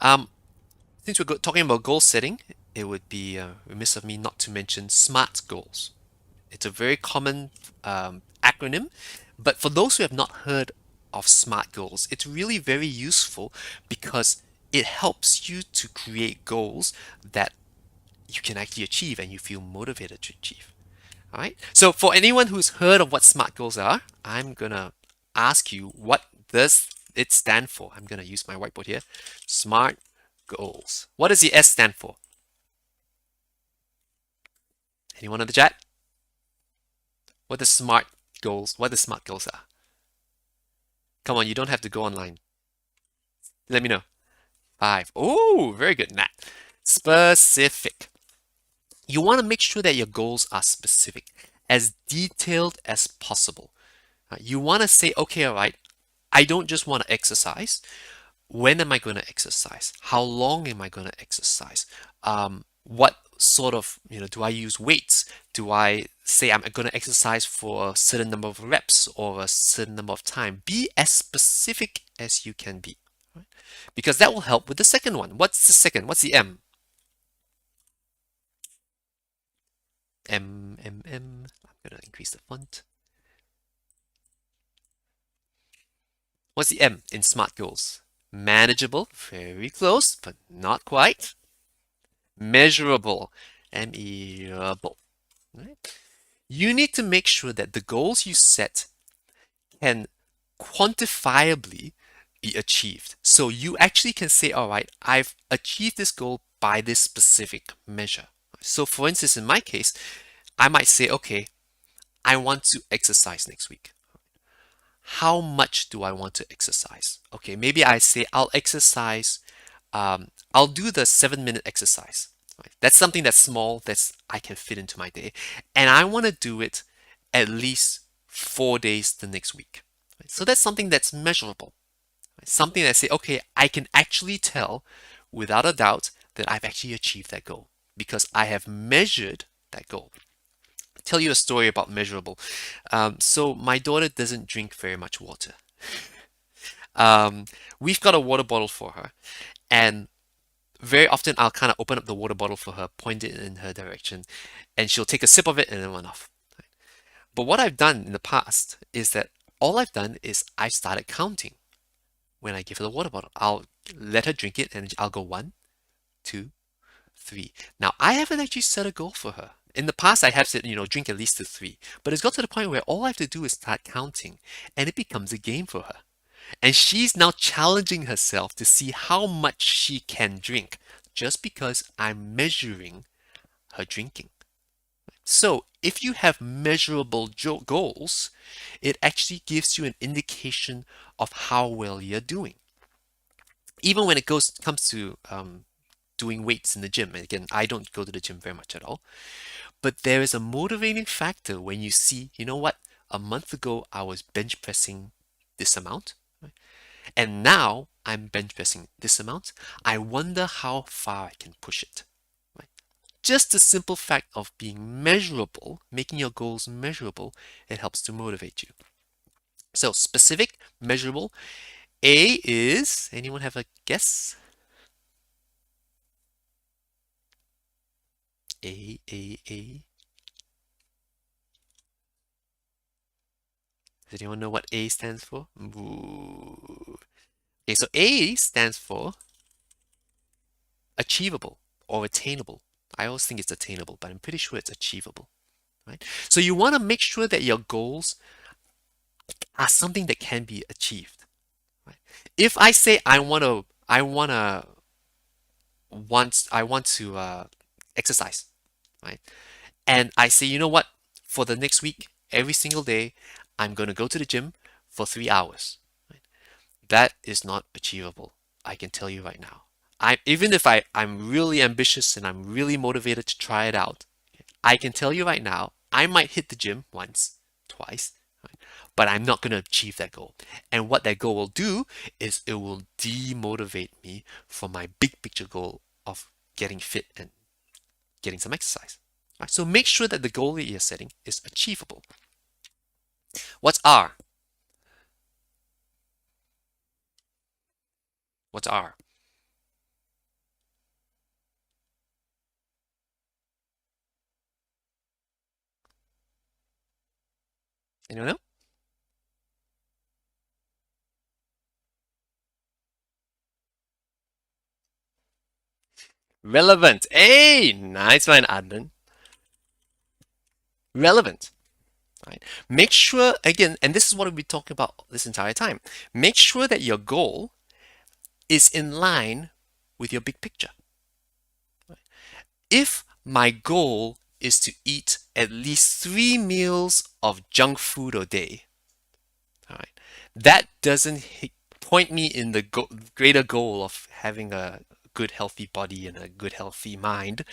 Um, since we're talking about goal setting, it would be remiss of me not to mention SMART goals. It's a very common acronym, but for those who have not heard of SMART goals, it's really very useful because it helps you to create goals that you can actually achieve and you feel motivated to achieve. All right. So for anyone who's heard of what SMART goals are, I'm gonna ask you what does it stand for. I'm gonna use my whiteboard here. SMART goals. What does the S stand for? Anyone in the chat? What does SMART goals? What the SMART goals are? Come on, you don't have to go online. Let me know. 5. Oh, very good, Nat. Specific. You want to make sure that your goals are specific, as detailed as possible. You want to say, okay, all right, I don't just want to exercise. When am I going to exercise? How long am I going to exercise? What sort of, do I use weights? Do I say I'm going to exercise for a certain number of reps or a certain number of time? Be as specific as you can be, right? Because that will help with the second one. What's the second? What's the M? M. I'm going to increase the font. What's the M in SMART goals? Manageable, very close, but not quite. Measurable, measurable. Right? You need to make sure that the goals you set can quantifiably be achieved. So you actually can say, all right, I've achieved this goal by this specific measure. So for instance, in my case, I might say, okay, I want to exercise next week. How much do I want to exercise? Okay, maybe I say I'll exercise, I'll do the 7-minute exercise. Right? That's something that's small that's I can fit into my day. And I want to do it at least 4 days the next week. Right? So that's something that's measurable. Right? Something that I say, okay, I can actually tell without a doubt that I've actually achieved that goal because I have measured that goal. I'll tell you a story about measurable. So my daughter doesn't drink very much water. Um, we've got a water bottle for her, and very often I'll kind of open up the water bottle for her, point it in her direction, and she'll take a sip of it and then run off. But what I've done in the past is that all I've done is I started counting when I give her the water bottle. I'll let her drink it and I'll go 1, 2, 3. Now, I haven't actually set a goal for her. In the past, I have said, drink at least to 3. But it's got to the point where all I have to do is start counting and it becomes a game for her. And she's now challenging herself to see how much she can drink just because I'm measuring her drinking. So, if you have measurable goals, it actually gives you an indication of how well you're doing. Even when it comes to doing weights in the gym, and again, I don't go to the gym very much at all, but there is a motivating factor when you see, you know what, a month ago I was bench pressing this amount, right? And now I'm bench pressing this amount. I wonder how far I can push it. Right? Just the simple fact of being measurable, making your goals measurable, it helps to motivate you. So specific, measurable. A is, anyone have a guess? A. Does anyone know what A stands for? Ooh. Okay, so A stands for achievable or attainable. I always think it's attainable, but I'm pretty sure it's achievable, right? So you want to make sure that your goals are something that can be achieved, right? If I say I want to exercise, right? And I say, you know what? For the next week, every single day, I'm going to go to the gym for 3 hours. Right? That is not achievable. I can tell you right now. Even if I'm really ambitious and I'm really motivated to try it out, I can tell you right now, I might hit the gym once, twice, right? But I'm not going to achieve that goal. And what that goal will do is it will demotivate me from my big picture goal of getting fit and getting some exercise. Right? So make sure that the goal that you're setting is achievable. What's R? What's R? Anyone know? Relevant. Hey, nice one, Adnan. Relevant. Right? Make sure, again, and this is what we'll be talking about this entire time. Make sure that your goal is in line with your big picture. If my goal is to eat at least 3 meals of junk food a day, all right, that doesn't point me in the greater goal of having a good healthy body and a good healthy mind,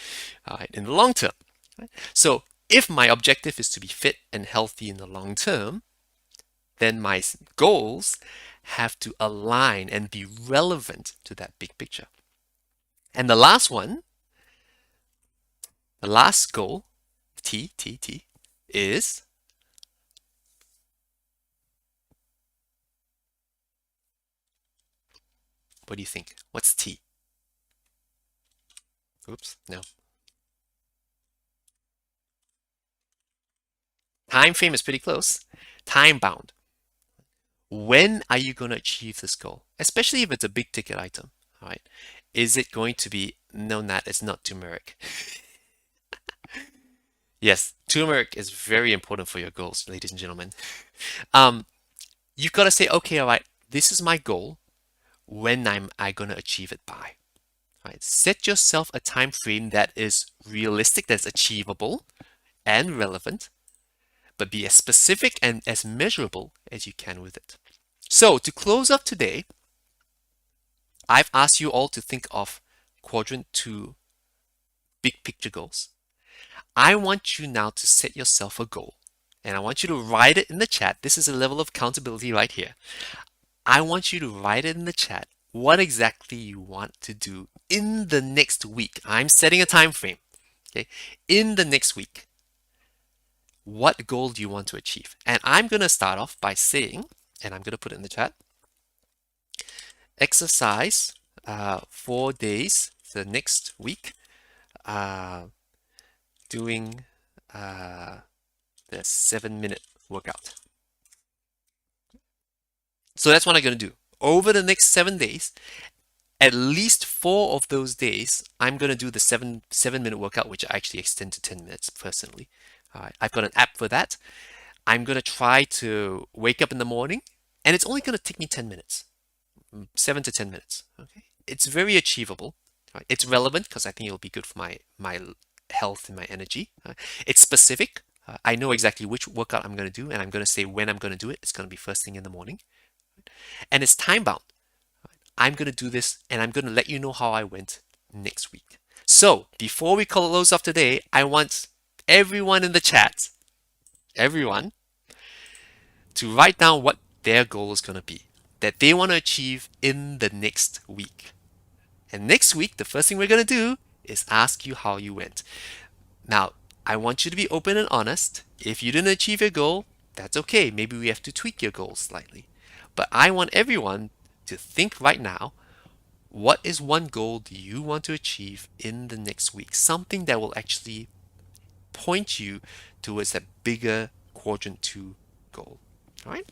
all right, in the long term. Right? So if my objective is to be fit and healthy in the long term, then my goals have to align and be relevant to that big picture. And the last one, the last goal, T, is, what do you think? What's T? Oops, no. Time frame is pretty close. Time bound. When are you going to achieve this goal? Especially if it's a big ticket item, all right? Is it going to be, no, Nat, it's not turmeric. Yes, turmeric is very important for your goals, ladies and gentlemen. Um, you've got to say, okay, all right, this is my goal. When am I going to achieve it by? All right, set yourself a time frame that is realistic, that's achievable and relevant, but be as specific and as measurable as you can with it. So to close up today, I've asked you all to think of quadrant 2 big picture goals. I want you now to set yourself a goal and I want you to write it in the chat. This is a level of accountability right here. I want you to write it in the chat what exactly you want to do in the next week. I'm setting a time frame. Okay, in the next week, what goal do you want to achieve? And I'm going to start off by saying, and I'm going to put it in the chat, exercise 4 days the next week, uh, doing the 7-minute workout. So that's what I'm going to do. Over the next 7 days, at least 4 of those days, I'm going to do the 7-minute workout, which I actually extend to 10 minutes personally. All right, I've got an app for that. I'm going to try to wake up in the morning, and it's only going to take me 10 minutes, 7 to 10 minutes. Okay, it's very achievable. Right? It's relevant because I think it'll be good for my health and my energy. It's specific. I know exactly which workout I'm going to do, and I'm going to say when I'm going to do it. It's going to be first thing in the morning, and it's time bound. I'm going to do this, and I'm going to let you know how I went next week. So before we close off today, I want everyone in the chat, everyone, to write down what their goal is going to be that they want to achieve in the next week. And next week, the first thing we're going to do is ask you how you went. Now, I want you to be open and honest. If you didn't achieve your goal, that's okay. Maybe we have to tweak your goals slightly. But I want everyone to think right now, what is one goal do you want to achieve in the next week? Something that will actually point you towards that bigger quadrant 2 goal. All right?